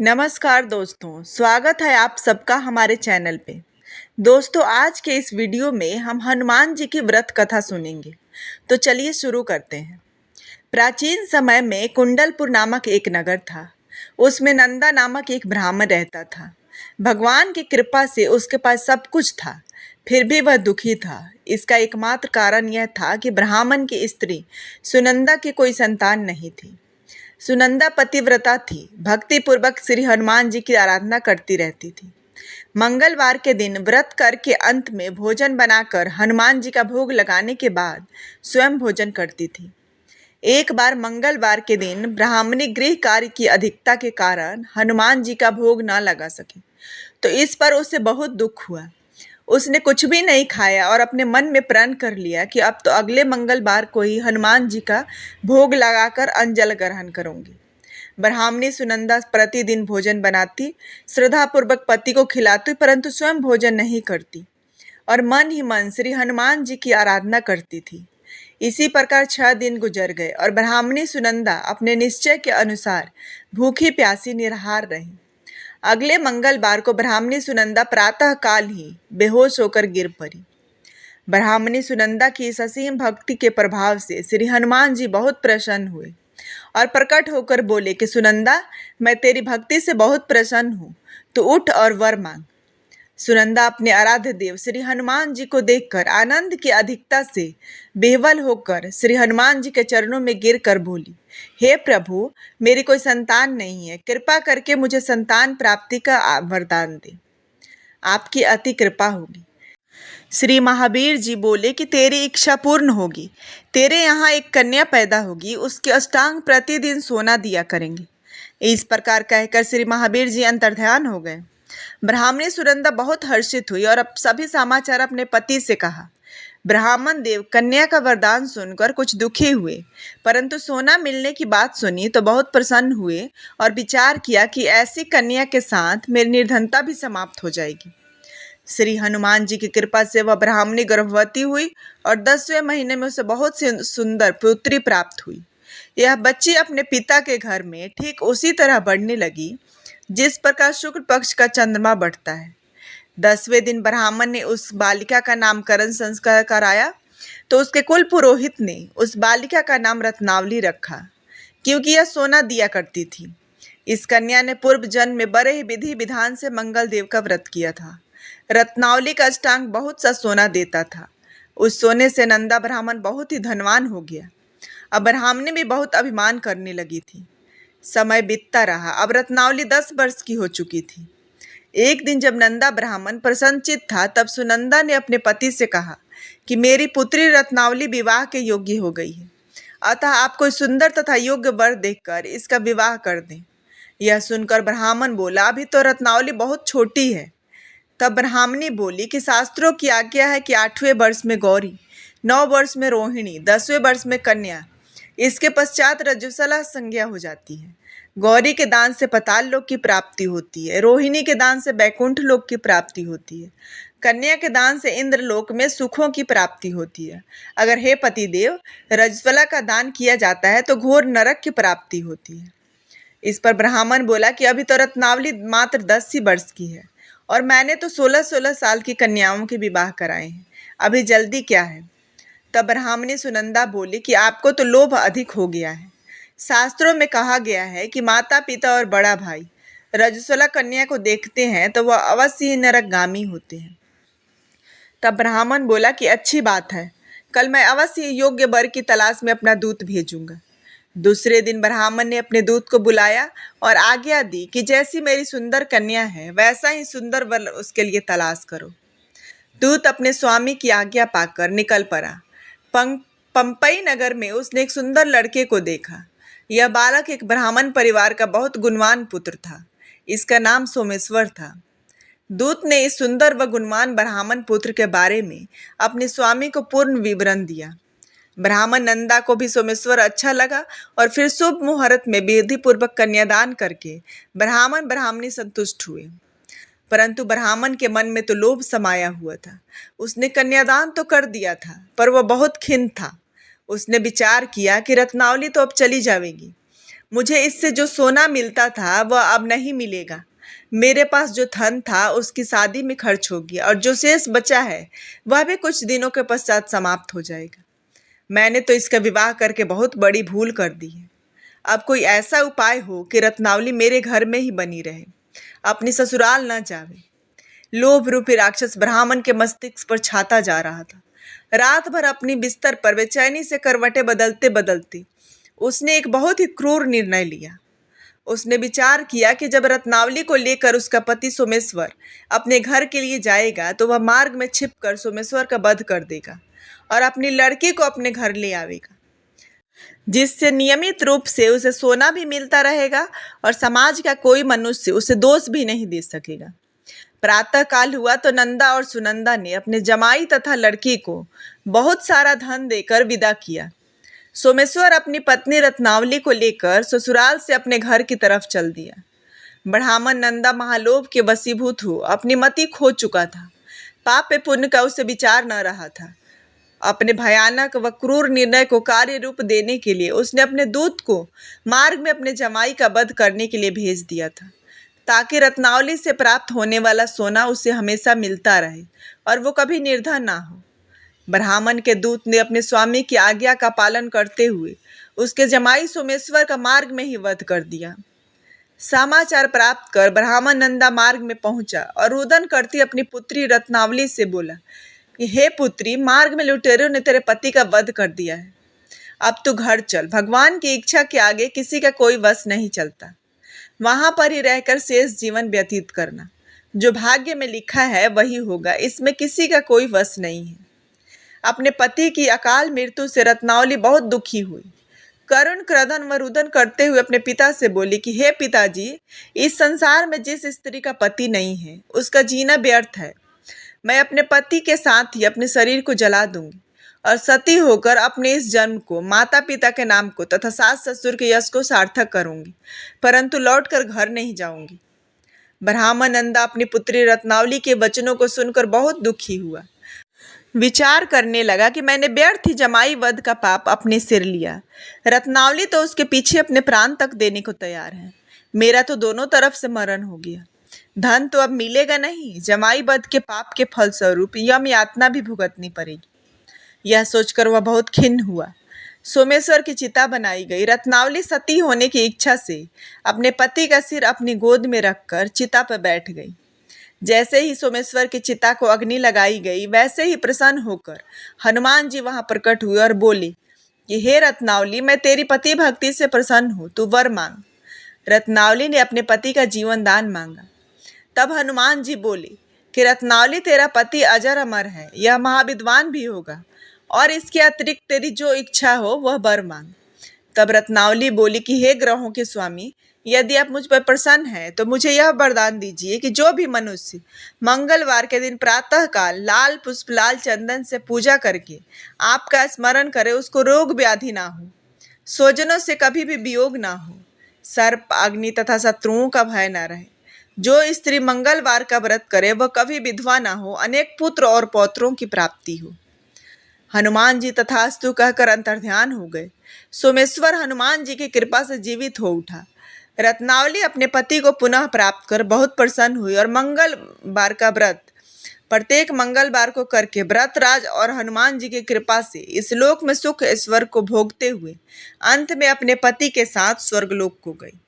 नमस्कार दोस्तों, स्वागत है आप सबका हमारे चैनल पे। दोस्तों, आज के इस वीडियो में हम हनुमान जी की व्रत कथा सुनेंगे। तो चलिए शुरू करते हैं। प्राचीन समय में कुंडलपुर नामक एक नगर था। उसमें नंदा नामक एक ब्राह्मण रहता था। भगवान की कृपा से उसके पास सब कुछ था, फिर भी वह दुखी था। इसका एकमात्र कारण यह था कि ब्राह्मण की स्त्री सुनंदा की कोई संतान नहीं थी। सुनंदा पतिव्रता थी, भक्ति पूर्वक श्री हनुमान जी की आराधना करती रहती थी। मंगलवार के दिन व्रत करके अंत में भोजन बनाकर हनुमान जी का भोग लगाने के बाद स्वयं भोजन करती थी। एक बार मंगलवार के दिन ब्राह्मणी गृह कार्य की अधिकता के कारण हनुमान जी का भोग न लगा सकी, तो इस पर उसे बहुत दुख हुआ। उसने कुछ भी नहीं खाया और अपने मन में प्रण कर लिया कि अब तो अगले मंगलवार को ही हनुमान जी का भोग लगाकर अंजल ग्रहण करूंगी। ब्राह्मणी सुनंदा प्रतिदिन भोजन बनाती, श्रद्धापूर्वक पति को खिलाती, परंतु स्वयं भोजन नहीं करती और मन ही मन श्री हनुमान जी की आराधना करती थी। इसी प्रकार 6 दिन गुजर गए और ब्राह्मणी सुनंदा अपने निश्चय के अनुसार भूखी प्यासी निराहार रही। अगले मंगलवार को ब्राह्मणी सुनंदा प्रातः काल ही बेहोश होकर गिर पड़ी। ब्राह्मणी सुनंदा की इस असीम भक्ति के प्रभाव से श्री हनुमान जी बहुत प्रसन्न हुए और प्रकट होकर बोले कि सुनंदा, मैं तेरी भक्ति से बहुत प्रसन्न हूँ, तो उठ और वर मांग। सुनंदा अपने आराध्य देव श्री हनुमान जी को देखकर आनंद की अधिकता से बेवल होकर श्री हनुमान जी के चरणों में गिरकर बोली, हे प्रभु, मेरी कोई संतान नहीं है, कृपा करके मुझे संतान प्राप्ति का वरदान दे। आपकी अति कृपा होगी। श्री महावीर जी बोले कि तेरी इच्छा पूर्ण होगी। तेरे यहाँ एक कन्या पैदा होगी, उसके अष्टांग प्रतिदिन सोना दिया करेंगे। इस प्रकार कहकर श्री महावीर जी अंतर्ध्यान हो गए। ब्राह्मणी सुनंदा बहुत हर्षित हुई और अब सभी समाचार अपने पति से कहा। ब्राह्मण देव कन्या का वरदान सुनकर कुछ दुखी हुए, परंतु सोना मिलने की बात सुनी तो बहुत प्रसन्न हुए और विचार किया कि ऐसी कन्या के साथ मेरी निर्धनता भी समाप्त हो जाएगी। श्री हनुमान जी की कृपा से वह ब्राह्मणी गर्भवती हुई और 10वें महीने में उसे बहुत सुंदर पुत्री प्राप्त हुई। यह बच्ची अपने पिता के घर में ठीक उसी तरह बढ़ने लगी जिस प्रकार शुक्ल पक्ष का चंद्रमा बढ़ता है। 10वें दिन ब्राह्मण ने उस बालिका का नामकरण संस्कार कराया, तो उसके कुल पुरोहित ने उस बालिका का नाम रत्नावली रखा, क्योंकि यह सोना दिया करती थी। इस कन्या ने पूर्व जन्म में बड़े ही विधि विधान से मंगल देव का व्रत किया था। रत्नावली का अष्टांग बहुत सा सोना देता था। उस सोने से नंदा ब्राह्मण बहुत ही धनवान हो गया। अब ब्राह्मणी भी बहुत अभिमान करने लगी थी। समय बीतता रहा। अब रत्नावली 10 वर्ष की हो चुकी थी। एक दिन जब नंदा ब्राह्मण प्रसन्नचित था, तब सुनंदा ने अपने पति से कहा कि मेरी पुत्री रत्नावली विवाह के योग्य हो गई है, अतः आप कोई सुंदर तथा योग्य वर देखकर इसका विवाह कर दें। यह सुनकर ब्राह्मण बोला, अभी तो रत्नावली बहुत छोटी है। तब ब्राह्मणी बोली कि शास्त्रों की आज्ञा है कि 8वें वर्ष में गौरी, 9 वर्ष में रोहिणी, 10वें वर्ष में कन्या, इसके पश्चात रजस्वला संज्ञा हो जाती है। गौरी के दान से पाताल लोक की प्राप्ति होती है, रोहिणी के दान से बैकुंठ लोक की प्राप्ति होती है, कन्या के दान से इंद्र लोक में सुखों की प्राप्ति होती है। अगर हे पति देव, रजस्वला का दान किया जाता है तो घोर नरक की प्राप्ति होती है। इस पर ब्राह्मण बोला कि अभी तो रत्नावली मात्र 10 ही वर्ष की है और मैंने तो 16-16 साल की कन्याओं के विवाह कराए हैं, अभी जल्दी क्या है। तब ब्राह्मणी सुनंदा बोली कि आपको तो लोभ अधिक हो गया है। शास्त्रों में कहा गया है कि माता पिता और बड़ा भाई रजस्वला कन्या को देखते हैं तो वह अवश्य ही नरकगामी होते हैं। तब ब्राह्मण बोला कि अच्छी बात है, कल मैं अवश्य योग्य वर की तलाश में अपना दूत भेजूंगा। दूसरे दिन ब्राह्मण ने अपने दूत को बुलाया और आज्ञा दी कि जैसी मेरी सुंदर कन्या है, वैसा ही सुंदर वर उसके लिए तलाश करो। दूत अपने स्वामी की आज्ञा पाकर निकल पड़ा। पंपई नगर में उसने एक सुंदर लड़के को देखा। यह बालक एक ब्राह्मण परिवार का बहुत गुणवान पुत्र था। इसका नाम सोमेश्वर था। दूत ने इस सुंदर व गुणवान ब्राह्मण पुत्र के बारे में अपने स्वामी को पूर्ण विवरण दिया। ब्राह्मण नंदा को भी सोमेश्वर अच्छा लगा और फिर शुभ मुहूर्त में विधि पूर्वक कन्यादान करके ब्राह्मण ब्राह्मणी संतुष्ट हुए। परंतु ब्राह्मण के मन में तो लोभ समाया हुआ था। उसने कन्यादान तो कर दिया था, पर वह बहुत खिन्न था। उसने विचार किया कि रत्नावली तो अब चली जाएगी, मुझे इससे जो सोना मिलता था वह अब नहीं मिलेगा। मेरे पास जो धन था उसकी शादी में खर्च हो गया और जो शेष बचा है वह भी कुछ दिनों के पश्चात समाप्त हो जाएगा। मैंने तो इसका विवाह करके बहुत बड़ी भूल कर दी है। अब कोई ऐसा उपाय हो कि रत्नावली मेरे घर में ही बनी रहे, अपनी ससुराल न जावे। लोभ रूपी राक्षस ब्राह्मण के मस्तिष्क पर छाता जा रहा था। रात भर अपनी बिस्तर पर बेचैनी से करवटें बदलते बदलते उसने एक बहुत ही क्रूर निर्णय लिया। उसने विचार किया कि जब रत्नावली को लेकर उसका पति सोमेश्वर अपने घर के लिए जाएगा तो वह मार्ग में छिपकर सोमेश्वर का वध कर देगा और अपनी लड़की को अपने घर ले आवेगा, जिससे नियमित रूप से उसे सोना भी मिलता रहेगा और समाज का कोई मनुष्य उसे दोष भी नहीं दे सकेगा। प्रातः काल हुआ तो नंदा और सुनंदा ने अपने जमाई तथा लड़की को बहुत सारा धन देकर विदा किया। सोमेश्वर अपनी पत्नी रत्नावली को लेकर ससुराल से अपने घर की तरफ चल दिया। ब्राह्मण नंदा महालोभ के वशीभूत हो अपनी मति खो चुका था। पाप पे पुण्य का उसे विचार न रहा था। अपने भयानक व क्रूर निर्णय को कार्य रूप देने के लिए उसने अपने दूत को मार्ग में अपने जमाई का वध करने के लिए भेज दिया था, ताकि रत्नावली से प्राप्त होने वाला सोना उसे हमेशा मिलता रहे और वो कभी निर्धन ना हो। ब्राह्मण के दूत ने अपने स्वामी की आज्ञा का पालन करते हुए उसके जमाई सोमेश्वर का मार्ग में ही वध कर दिया। समाचार प्राप्त कर ब्राह्मण नंदा मार्ग में पहुंचा और रुदन करती अपनी पुत्री रत्नावली से बोला कि हे पुत्री, मार्ग में लुटेरों ने तेरे पति का वध कर दिया है। अब तू घर चल। भगवान की इच्छा के आगे किसी का कोई वश नहीं चलता। वहां पर ही रहकर शेष जीवन व्यतीत करना। जो भाग्य में लिखा है वही होगा, इसमें किसी का कोई वश नहीं है। अपने पति की अकाल मृत्यु से रत्नावली बहुत दुखी हुई। करुण क्रदन व रुदन करते हुए अपने पिता से बोली कि हे पिताजी, इस संसार में जिस स्त्री का पति नहीं है उसका जीना व्यर्थ है। मैं अपने पति के साथ ही अपने शरीर को जला दूंगी और सती होकर अपने इस जन्म को माता पिता के नाम को तथा सास ससुर के यश को सार्थक करूंगी, परंतु लौटकर घर नहीं जाऊंगी। ब्राह्मण नंदा अपनी पुत्री रत्नावली के वचनों को सुनकर बहुत दुखी हुआ। विचार करने लगा कि मैंने व्यर्थ ही जमाई वध का पाप अपने सिर लिया। रत्नावली तो उसके पीछे अपने प्राण तक देने को तैयार है। मेरा तो दोनों तरफ से मरण हो गया। धन तो अब मिलेगा नहीं, जमाई वध के पाप के फलस्वरूप यम यातना भी भुगतनी पड़ेगी। यह सोचकर वह बहुत खिन्न हुआ। सोमेश्वर की चिता बनाई गई। रत्नावली सती होने की इच्छा से अपने पति का सिर अपनी गोद में रखकर चिता पर बैठ गई। जैसे ही सोमेश्वर की चिता को अग्नि लगाई गई, वैसे ही प्रसन्न होकर हनुमान जी वहां प्रकट हुए और बोले कि हे रत्नावली, मैं तेरी पति भक्ति से प्रसन्न हूँ, तू वर मांग। रत्नावली ने अपने पति का जीवन दान मांगा। तब हनुमान जी बोले कि रत्नावली, तेरा पति अजर अमर है, यह महाविद्वान भी होगा और इसके अतिरिक्त तेरी जो इच्छा हो वह वर मांग। तब रत्नावली बोली कि हे ग्रहों के स्वामी, यदि आप मुझ पर प्रसन्न हैं तो मुझे यह वरदान दीजिए कि जो भी मनुष्य मंगलवार के दिन प्रातःकाल लाल पुष्प लाल चंदन से पूजा करके आपका स्मरण करे, उसको रोग व्याधि ना हो, स्वजनों से कभी भी वियोग ना हो, सर्प अग्नि तथा शत्रुओं का भय ना रहे। जो स्त्री मंगलवार का व्रत करे वह कभी विधवा ना हो, अनेक पुत्र और पौत्रों की प्राप्ति हो। हनुमान जी तथास्तु कहकर अंतर्ध्यान हो गए। सोमेश्वर हनुमान जी की कृपा से जीवित हो उठा। रत्नावली अपने पति को पुनः प्राप्त कर बहुत प्रसन्न हुई और मंगलवार का व्रत प्रत्येक मंगलवार को करके व्रतराज और हनुमान जी की कृपा से इस लोक में सुख ऐश्वर्य को भोगते हुए अंत में अपने पति के साथ स्वर्गलोक को गई।